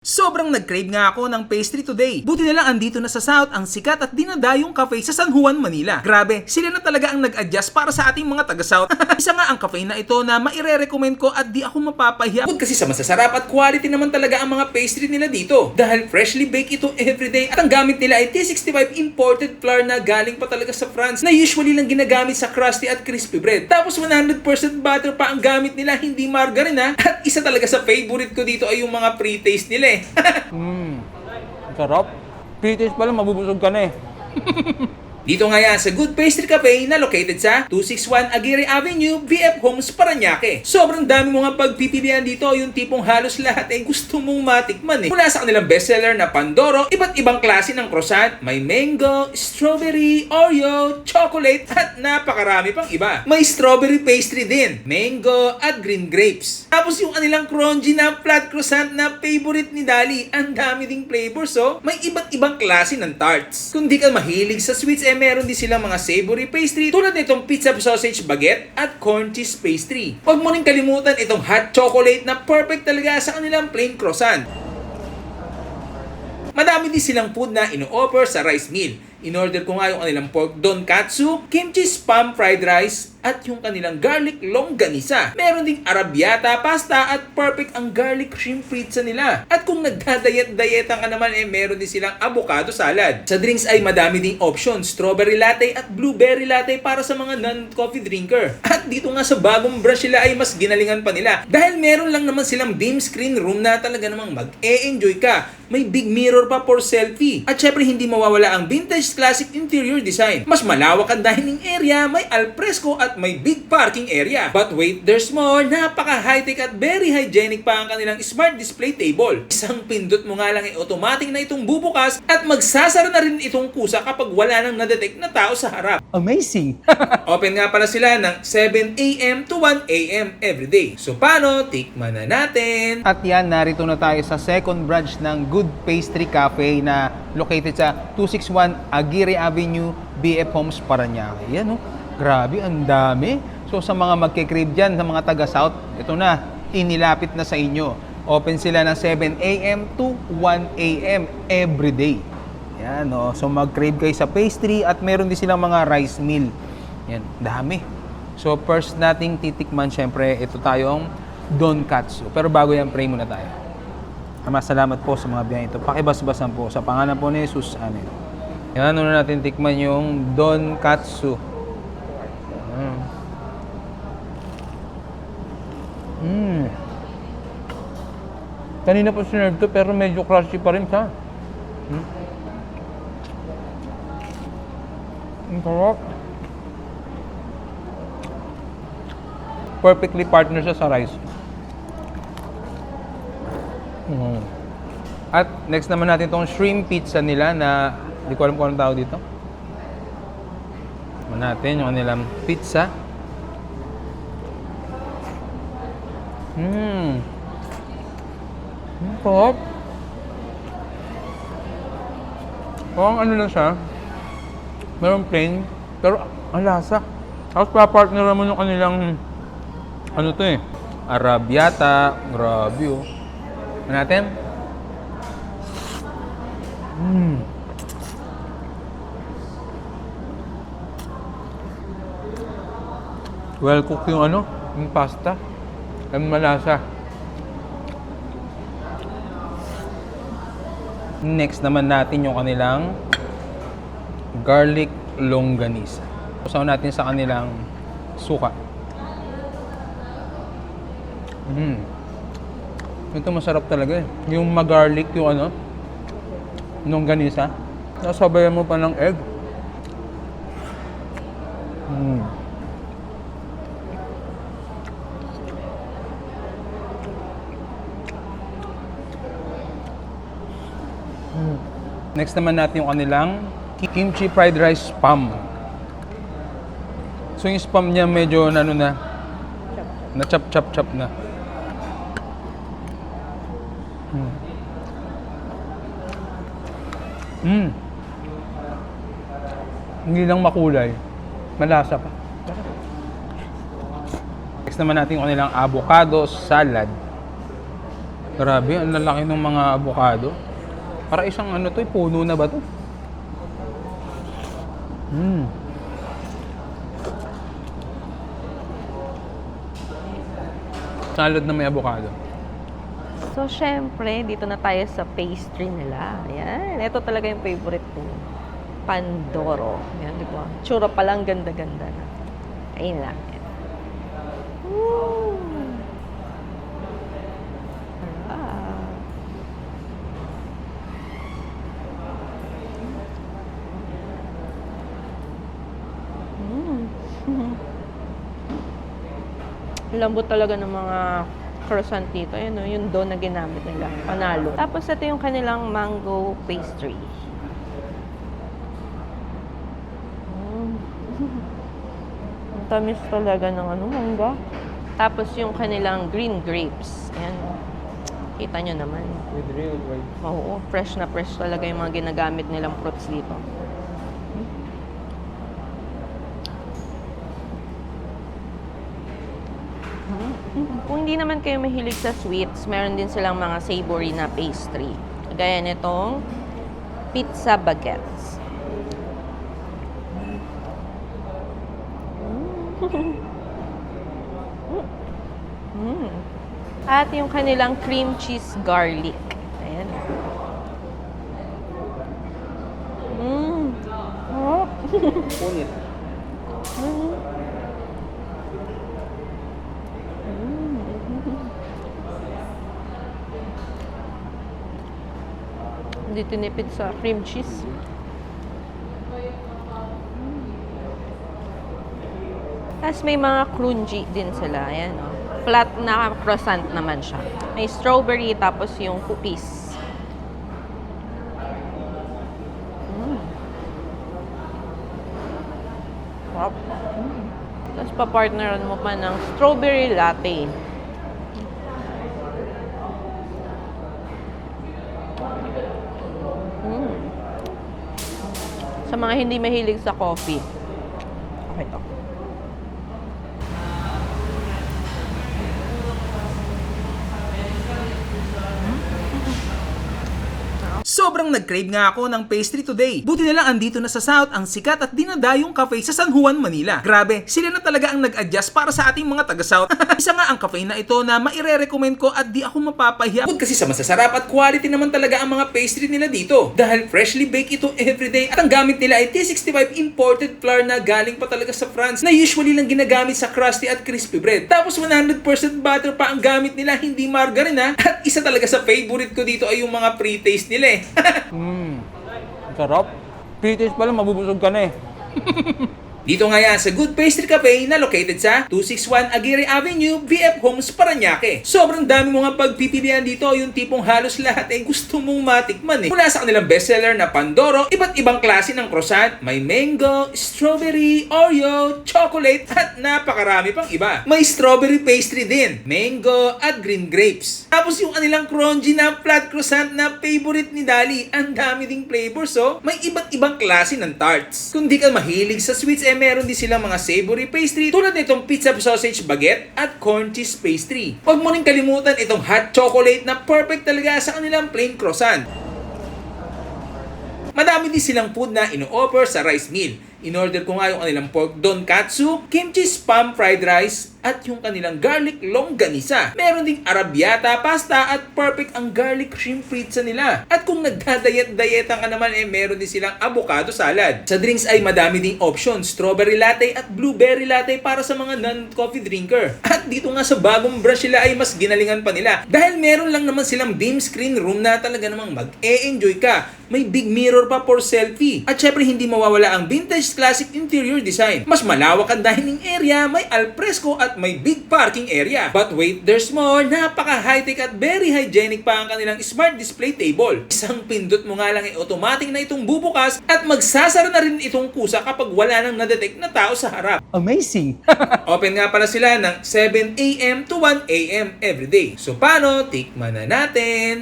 Sobrang nag-crave nga ako ng pastry today. Buti na lang andito na sa South ang sikat at dinadayong cafe sa San Juan, Manila. Grabe, sila na talaga ang nag-adjust para sa ating mga taga-South. Isa nga ang cafe na ito na maire-recommend ko at di ako mapapahiya. Bukod kasi sa masasarap at quality naman talaga ang mga pastry nila dito. Dahil freshly baked ito everyday at ang gamit nila ay T65 imported flour na galing pa talaga sa France na usually lang ginagamit sa crusty at crispy bread. Tapos 100% butter pa ang gamit nila, hindi margarine ha. At isa talaga sa favorite ko dito ay yung mga pre-taste nila eh. Sarap. Pre-taste pa lang, mabubusog ka na eh. Dito nga yan sa Good Pastry Cafe na located sa 261 Aguirre Avenue, BF Homes, Parañaque. Sobrang dami mo nga pagpipilian dito, yung tipong halos lahat ay gusto mong matikman eh. Mula sa kanilang bestseller na Pandoro, iba't ibang klase ng croissant, may mango, strawberry, Oreo, chocolate at napakarami pang iba. May strawberry pastry din, mango at green grapes. Tapos yung kanilang crunchy na flat croissant na favorite ni Dali, ang dami ding flavors oh. May iba't ibang klase ng tarts. Kung di ka mahilig sa sweets, meron din silang mga savory pastry tulad nitong pizza sausage baguette at corn cheese pastry. Huwag mo rin kalimutan itong hot chocolate na perfect talaga sa kanilang plain croissant. Madami din silang food na ino-offer sa rice meal. In-order ko nga yung kanilang pork donkatsu, kimchi spam fried rice, at yung kanilang garlic longganisa. Meron ding arrabbiata pasta at perfect ang garlic shrimp pizza nila. At kung nagdadayet-dayetan ka naman meron din silang avocado salad. Sa drinks ay madami ding options, strawberry latte at blueberry latte para sa mga non-coffee drinker. At dito nga sa bagong branch nila ay mas ginalingan pa nila. Dahil meron lang naman silang beam screen room na talaga namang mag-e-enjoy ka. May big mirror pa for selfie. At syempre hindi mawawala ang vintage classic interior design. Mas malawak ang dining area, may alfresco at may big parking area. But wait, there's more. Napaka-high-tech at very hygienic pa ang kanilang smart display table. Isang pindot mo nga lang ay automatic na itong bubukas at magsasara na rin itong kusa kapag wala nang na-detect na tao sa harap. Amazing! Open nga pala sila ng 7 a.m. to 1 a.m. everyday. So paano? Tikman na natin! At yan, narito na tayo sa second branch ng Good Pastry Cafe na located sa 261 Aguirre Avenue, BF Homes, Parañaque. Yan oh. Grabe, ang dami. So sa mga magkikrib dyan, sa mga taga-South, ito na, inilapit na sa inyo. Open sila ng 7 a.m. to 1 a.m. everyday. Yan, no? So mag-crave kayo sa pastry at meron din silang mga rice meal. Yan, dami. So first nating titikman, syempre, ito tayong donkatsu. Pero bago yan, pray muna tayo. Ama, salamat po sa mga biyaya ito. Pakibasbasan po sa pangalan po ni Jesus. Amen. Yan, una natin tikman yung donkatsu. Kanina po sinerve to pero medyo crunchy pa rin siya. Ang sarap. Perfectly partner siya sa rice. At next naman natin itong shrimp pizza nila na hindi ko alam kung anong tawag dito. Natin yung kanilang pizza. Sarap. Parang ano lang siya. Meron plain, pero ang lasa. Tapos papartner naman yung kanilang ano to eh. Arrabbiata. Grabe oh. Ano natin? Well cooked yung ano, yung pasta. Ang malasa. Next naman natin yung kanilang garlic longganisa. Usaw natin sa kanilang suka. Ito masarap talaga eh. Yung mag-garlic yung ano, longganisa. Nasabayan mo pa ng egg. Next naman natin yung kanilang kimchi fried rice spam. So yung spam niya medyo na chop na. Hindi lang makulay, malasa pa. Next naman natin yung kanilang avocado salad. Grabe, ang lalaki ng mga avocado. Para isang ano to, puno na ba to? Salad na may avocado. So, syempre, dito na tayo sa pastry nila. Ayan. Ito talaga yung favorite ko. Pandoro. Ayan, di ba? Tsura pa lang, ganda-ganda na. Ayun lang. Woo! Ah. Lambot talaga ng mga croissant dito. Ayan o, yung dough na ginamit nila. Panalo. Tapos ito yung kanilang mango pastry. Ang tamis talaga ng mangga. Tapos yung kanilang green grapes. Ayan o. Kita nyo naman. With real white. Oo, fresh na fresh talaga yung mga ginagamit nilang fruits dito. Kung hindi naman kayo mahilig sa sweets, meron din silang mga savory na pastry. Gaya nitong pizza baguettes. At yung kanilang cream cheese garlic. Ayan. Oh. Punit. Hindi tinipid sa cream cheese. Tapos may mga crunchy din sila. Ayan, oh. Flat na croissant naman siya. May strawberry tapos yung cookies. Wow. Tapos papartneran mo pa ng strawberry latte. Sa mga hindi mahilig sa coffee. Okay to. Sobrang nag-crave nga ako ng pastry today. Buti na lang andito na sa South ang sikat at dinadayong cafe sa San Juan, Manila. Grabe, sila na talaga ang nag-adjust para sa ating mga taga-South. Isa nga ang cafe na ito na maire-recommend ko at di ako mapapahiya. Bukod kasi sa masasarap at quality naman talaga ang mga pastry nila dito. Dahil freshly baked ito everyday at ang gamit nila ay T65 imported flour na galing pa talaga sa France na usually lang ginagamit sa crusty at crispy bread. Tapos 100% butter pa ang gamit nila, hindi margarine ha. At isa talaga sa favorite ko dito ay yung mga pre-taste nila eh. Sarap. Pre-taste pa lang, mabubusog ka na eh. Dito nga yan sa Good Pastry Cafe na located sa 261 Aguirre Avenue, VF Homes, Parañaque. Sobrang dami mo nga pagpipilian dito, yung tipong halos lahat ay gusto mong matikman eh. Mula sa kanilang bestseller na Pandoro, iba't ibang klase ng croissant, may mango, strawberry, Oreo, chocolate at napakarami pang iba. May strawberry pastry din, mango at green grapes. Tapos yung kanilang crunchy na flat croissant na favorite ni Dali, ang dami ding flavors oh. May iba't ibang klase ng tarts. Kung di ka mahilig sa sweets, meron din silang mga savory pastry tulad nitong pizza sausage baguette at corn cheese pastry. Huwag mo rin kalimutan itong hot chocolate na perfect talaga sa kanilang plain croissant. Madami din silang food na ino-offer sa rice meal. In-order ko nga yung kanilang pork donkatsu, kimchi spam fried rice, at yung kanilang garlic longganisa. Meron ding arrabbiata pasta at perfect ang garlic shrimp pizza nila. At kung nagdadayet-dayetan ka naman meron din silang avocado salad. Sa drinks ay madami ding options, strawberry latte at blueberry latte para sa mga non-coffee drinker. At dito nga sa bagong branch nila ay mas ginalingan pa nila. Dahil meron lang naman silang beam screen room na talaga namang mag-e-enjoy ka. May big mirror pa for selfie. At syempre hindi mawawala ang vintage classic interior design. Mas malawak ang dining area, may alfresco at may big parking area. But wait, there's more. Napaka high-tech at very hygienic pa ang kanilang smart display table. Isang pindot mo nga lang ay automatic na itong bubukas at magsasara na rin itong kusa kapag wala nang nadetect na tao sa harap. Amazing! Open nga pala sila ng 7 a.m. to 1 a.m. everyday. So paano? Tikman na natin!